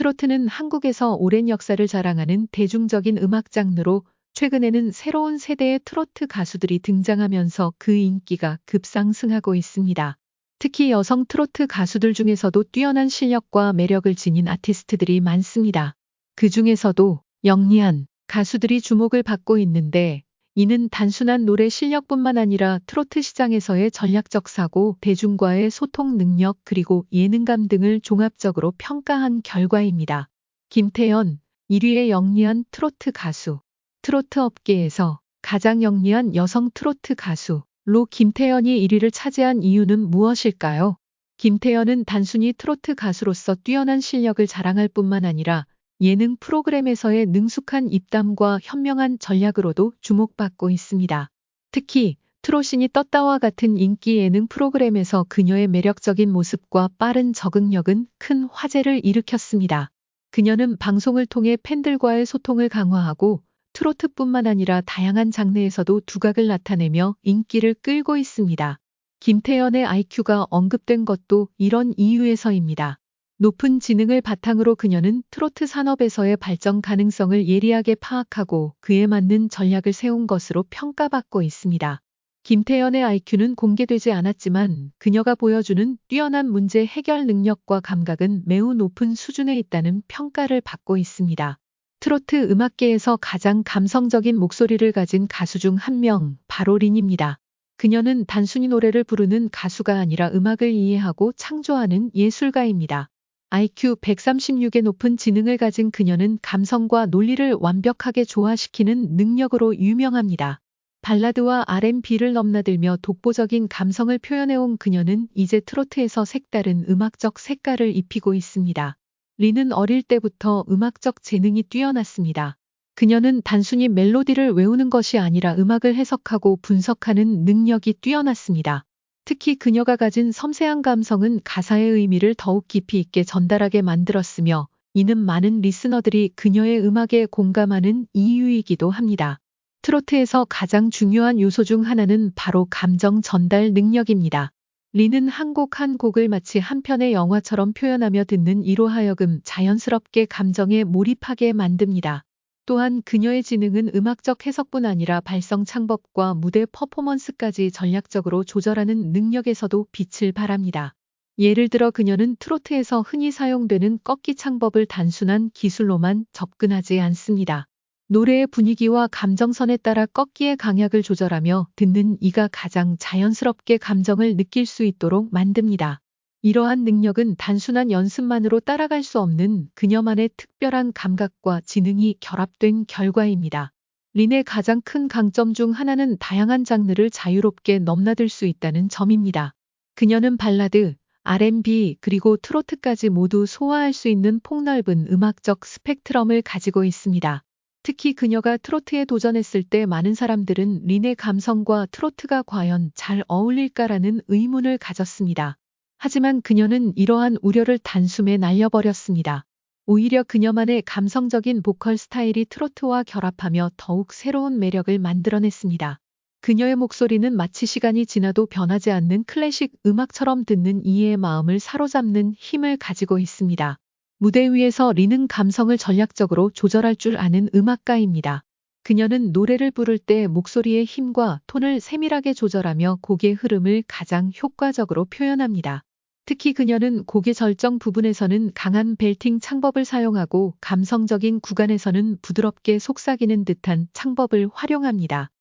트로트는 한국에서 오랜 역사를 자랑하는 대중적인 음악 장르로 최근에는 새로운 세대의 트로트 가수들이 등장하면서 그 인기가 급상승하고 있습니다. 특히 여성 트로트 가수들 중에서도 뛰어난 실력과 매력을 지닌 아티스트들이 많습니다. 그 중에서도 영리한 가수들이 주목을 받고 있는데, 이는 단순한 노래 실력뿐만 아니라 트로트 시장에서의 전략적 사고, 대중과의 소통 능력, 그리고 예능감 등을 종합적으로 평가한 결과입니다. 김태연, 1위의 영리한 트로트 가수. 트로트 업계에서 가장 영리한 여성 트로트 가수로 김태연이 1위를 차지한 이유는 무엇일까요? 김태연은 단순히 트로트 가수로서 뛰어난 실력을 자랑할 뿐만 아니라 예능 프로그램에서의 능숙한 입담과 현명한 전략으로도 주목받고 있습니다. 특히 트로신이 떴다와 같은 인기 예능 프로그램에서 그녀의 매력적인 모습과 빠른 적응력은 큰 화제를 일으켰습니다. 그녀는 방송을 통해 팬들과의 소통을 강화하고 트로트뿐만 아니라 다양한 장르에서도 두각을 나타내며 인기를 끌고 있습니다. 김태연의 IQ가 언급된 것도 이런 이유에서입니다. 높은 지능을 바탕으로 그녀는 트로트 산업에서의 발전 가능성을 예리하게 파악하고 그에 맞는 전략을 세운 것으로 평가받고 있습니다. 김태연의 IQ는 공개되지 않았지만 그녀가 보여주는 뛰어난 문제 해결 능력과 감각은 매우 높은 수준에 있다는 평가를 받고 있습니다. 트로트 음악계에서 가장 감성적인 목소리를 가진 가수 중 한 명, 바로 린입니다. 그녀는 단순히 노래를 부르는 가수가 아니라 음악을 이해하고 창조하는 예술가입니다. IQ 136의 높은 지능을 가진 그녀는 감성과 논리를 완벽하게 조화시키는 능력으로 유명합니다. 발라드와 R&B를 넘나들며 독보적인 감성을 표현해온 그녀는 이제 트로트에서 색다른 음악적 색깔을 입히고 있습니다. 린은 어릴 때부터 음악적 재능이 뛰어났습니다. 그녀는 단순히 멜로디를 외우는 것이 아니라 음악을 해석하고 분석하는 능력이 뛰어났습니다. 특히 그녀가 가진 섬세한 감성은 가사의 의미를 더욱 깊이 있게 전달하게 만들었으며, 이는 많은 리스너들이 그녀의 음악에 공감하는 이유이기도 합니다. 트로트에서 가장 중요한 요소 중 하나는 바로 감정 전달 능력입니다. 린은 한 곡을 마치 한 편의 영화처럼 표현하며 듣는 이로 하여금 자연스럽게 감정에 몰입하게 만듭니다. 또한 그녀의 지능은 음악적 해석뿐 아니라 발성 창법과 무대 퍼포먼스까지 전략적으로 조절하는 능력에서도 빛을 발합니다. 예를 들어 그녀는 트로트에서 흔히 사용되는 꺾기 창법을 단순한 기술로만 접근하지 않습니다. 노래의 분위기와 감정선에 따라 꺾기의 강약을 조절하며 듣는 이가 가장 자연스럽게 감정을 느낄 수 있도록 만듭니다. 이러한 능력은 단순한 연습만으로 따라갈 수 없는 그녀만의 특별한 감각과 지능이 결합된 결과입니다. 린의 가장 큰 강점 중 하나는 다양한 장르를 자유롭게 넘나들 수 있다는 점입니다. 그녀는 발라드, R&B 그리고 트로트까지 모두 소화할 수 있는 폭넓은 음악적 스펙트럼을 가지고 있습니다. 특히 그녀가 트로트에 도전했을 때 많은 사람들은 린의 감성과 트로트가 과연 잘 어울릴까라는 의문을 가졌습니다. 하지만 그녀는 이러한 우려를 단숨에 날려버렸습니다. 오히려 그녀만의 감성적인 보컬 스타일이 트로트와 결합하며 더욱 새로운 매력을 만들어냈습니다. 그녀의 목소리는 마치 시간이 지나도 변하지 않는 클래식 음악처럼 듣는 이의 마음을 사로잡는 힘을 가지고 있습니다. 무대 위에서 린은 감성을 전략적으로 조절할 줄 아는 음악가입니다. 그녀는 노래를 부를 때 목소리의 힘과 톤을 세밀하게 조절하며 곡의 흐름을 가장 효과적으로 표현합니다. 특히 그녀는 곡의 절정 부분에서는 강한 벨팅 창법을 사용하고 감성적인 구간에서는 부드럽게 속삭이는 듯한 창법을 활용합니다.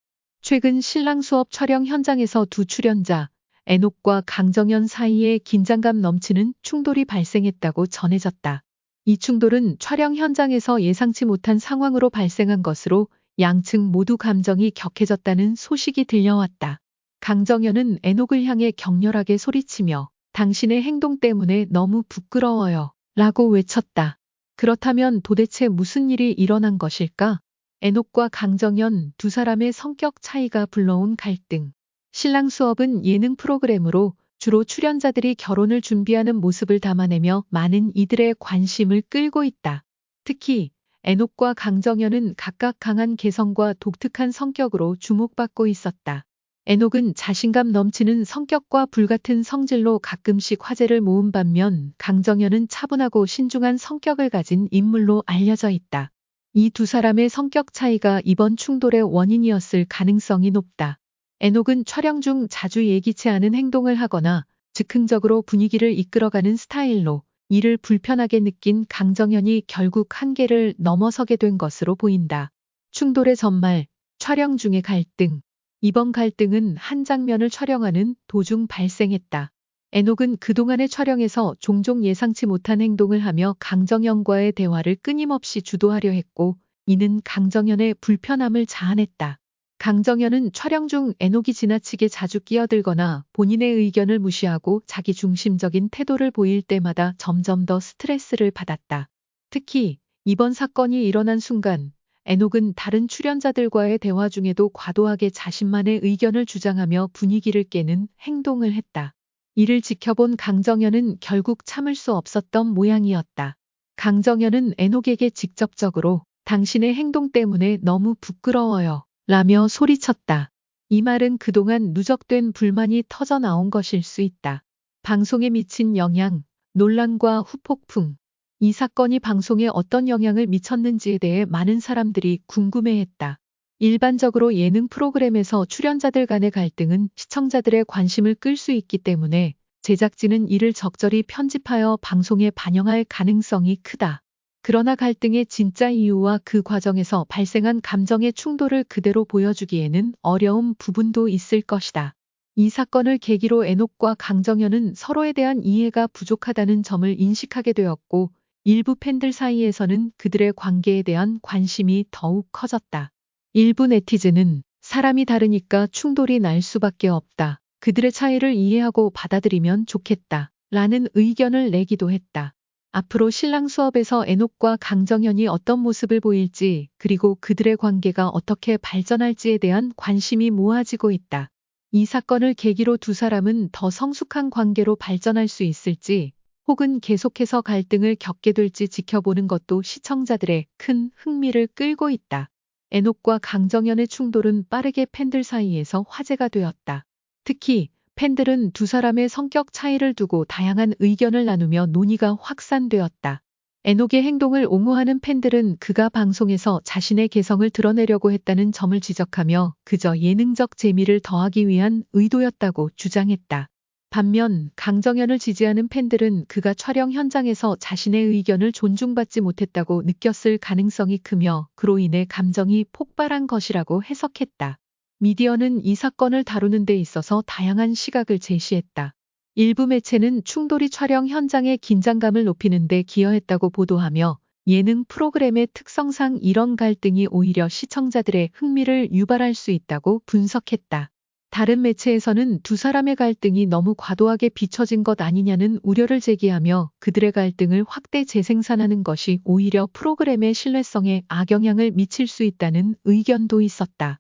최근 신랑 수업 촬영 현장에서 두 출연자, 애녹과 강정연 사이에 긴장감 넘치는 충돌이 발생했다고 전해졌다. 이 충돌은 촬영 현장에서 예상치 못한 상황으로 발생한 것으로 양측 모두 감정이 격해졌다는 소식이 들려왔다. 강정연은 애녹을 향해 격렬하게 소리치며 당신의 행동 때문에 너무 부끄러워요 라고 외쳤다. 그렇다면 도대체 무슨 일이 일어난 것일까? 애녹과 강정연 두 사람의 성격 차이가 불러온 갈등. 신랑 수업은 예능 프로그램으로 주로 출연자들이 결혼을 준비하는 모습을 담아내며 많은 이들의 관심을 끌고 있다. 특히 애녹과 강정연은 각각 강한 개성과 독특한 성격으로 주목받고 있었다. 에녹은 자신감 넘치는 성격과 불같은 성질로 가끔씩 화제를 모은 반면 강정현은 차분하고 신중한 성격을 가진 인물로 알려져 있다. 이 두 사람의 성격 차이가 이번 충돌의 원인이었을 가능성이 높다. 에녹은 촬영 중 자주 예기치 않은 행동을 하거나 즉흥적으로 분위기를 이끌어가는 스타일로 이를 불편하게 느낀 강정현이 결국 한계를 넘어서게 된 것으로 보인다. 충돌의 전말, 촬영 중의 갈등. 이번 갈등은 한 장면을 촬영하는 도중 발생했다. 에녹은 그동안의 촬영에서 종종 예상치 못한 행동을 하며 강정현과의 대화를 끊임없이 주도하려 했고, 이는 강정현의 불편함을 자아냈다. 강정현은 촬영 중 에녹이 지나치게 자주 끼어들거나 본인의 의견을 무시하고 자기 중심적인 태도를 보일 때마다 점점 더 스트레스를 받았다. 특히 이번 사건이 일어난 순간 에녹은 다른 출연자들과의 대화 중에도 과도하게 자신만의 의견을 주장하며 분위기를 깨는 행동을 했다. 이를 지켜본 강정현은 결국 참을 수 없었던 모양이었다. 강정현은 에녹에게 직접적으로 당신의 행동 때문에 너무 부끄러워요. 라며 소리쳤다. 이 말은 그동안 누적된 불만이 터져 나온 것일 수 있다. 방송에 미친 영향, 논란과 후폭풍. 이 사건이 방송에 어떤 영향을 미쳤는지에 대해 많은 사람들이 궁금해했다. 일반적으로 예능 프로그램에서 출연자들 간의 갈등은 시청자들의 관심을 끌 수 있기 때문에 제작진은 이를 적절히 편집하여 방송에 반영할 가능성이 크다. 그러나 갈등의 진짜 이유와 그 과정에서 발생한 감정의 충돌을 그대로 보여주기에는 어려운 부분도 있을 것이다. 이 사건을 계기로 에녹과 강정현은 서로에 대한 이해가 부족하다는 점을 인식하게 되었고, 일부 팬들 사이에서는 그들의 관계에 대한 관심이 더욱 커졌다. 일부 네티즌은 사람이 다르니까 충돌이 날 수밖에 없다. 그들의 차이를 이해하고 받아들이면 좋겠다. 라는 의견을 내기도 했다. 앞으로 신랑 수업에서 에녹과 강정현이 어떤 모습을 보일지, 그리고 그들의 관계가 어떻게 발전할지에 대한 관심이 모아지고 있다. 이 사건을 계기로 두 사람은 더 성숙한 관계로 발전할 수 있을지, 혹은 계속해서 갈등을 겪게 될지 지켜보는 것도 시청자들의 큰 흥미를 끌고 있다. 에녹과 강정현의 충돌은 빠르게 팬들 사이에서 화제가 되었다. 특히 팬들은 두 사람의 성격 차이를 두고 다양한 의견을 나누며 논의가 확산되었다. 에녹의 행동을 옹호하는 팬들은 그가 방송에서 자신의 개성을 드러내려고 했다는 점을 지적하며 그저 예능적 재미를 더하기 위한 의도였다고 주장했다. 반면 강정현을 지지하는 팬들은 그가 촬영 현장에서 자신의 의견을 존중받지 못했다고 느꼈을 가능성이 크며 그로 인해 감정이 폭발한 것이라고 해석했다. 미디어는 이 사건을 다루는 데 있어서 다양한 시각을 제시했다. 일부 매체는 충돌이 촬영 현장의 긴장감을 높이는 데 기여했다고 보도하며 예능 프로그램의 특성상 이런 갈등이 오히려 시청자들의 흥미를 유발할 수 있다고 분석했다. 다른 매체에서는 두 사람의 갈등이 너무 과도하게 비춰진 것 아니냐는 우려를 제기하며 그들의 갈등을 확대 재생산하는 것이 오히려 프로그램의 신뢰성에 악영향을 미칠 수 있다는 의견도 있었다.